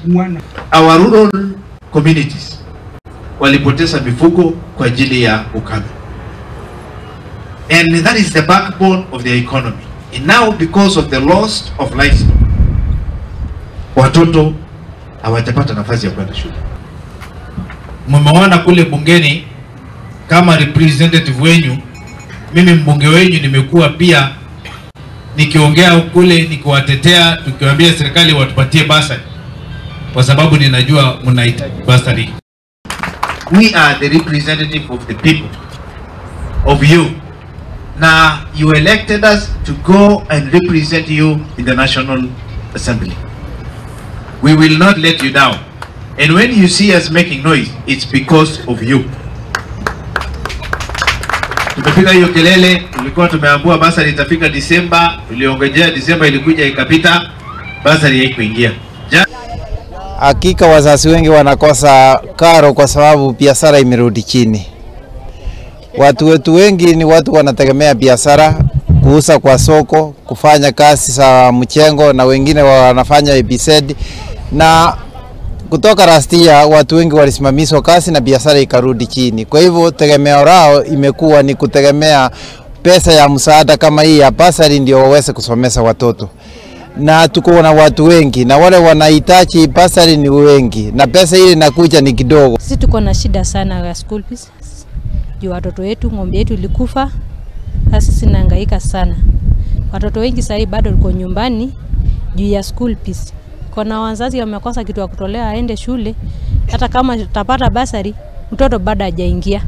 Our rural communities walipoteza mifugo kwa ajili ya ukame. And that is the backbone of the economy. And now because of the loss of livestock, watoto hawajapata nafasi ya kwenda shule. Mmeona kule bungeni kama representative wenyu, mimi mbunge wenyu nimekuwa pia nikiongea kule nikiwatetea, tukiwaambia serikali watupatie basari kwa sababu ninajua mnahitaji basari. We are the representative of the people, of you. Now you elected us to go and represent you in the National Assembly. We will not let you down. And when you see us making noise, it's because of you. Tumepiga hiyo kelele, tulikuwa tumeambiwa basari itafika Disemba, tuliongojea Disemba ilikuja ikapita, basari haikuingia. Hakika wazazi wengi wanakosa karo kwa sababu biashara imerudi chini. Watu wetu wengi ni watu wanategemea biashara, kuuza kwa soko, kufanya kazi za mchengo, na wengine wanafanya EBZ. Na kutoka rastia watu wengi walisimamishwa kazi na biashara ikarudi chini. Kwa hivyo tegemeo lao imekuwa ni kutegemea pesa ya msaada kama hii ya basari ndio waweze kusomesha watoto. Na tuko na watu wengi na wale wanahitaji basari ni wengi na pesa ile inakuja ni kidogo. Sisi tuko na shida sana ya school fees. Juu watoto wetu, ng'ombe yetu ilikufa. Sasa sisi nahangaika sana. Watoto wengi sasa bado wako nyumbani juu ya school fees. Kuna wazazi wamekosa kitu ya kutolea aende shule, hata kama tutapata basari mtoto bado hajaingia.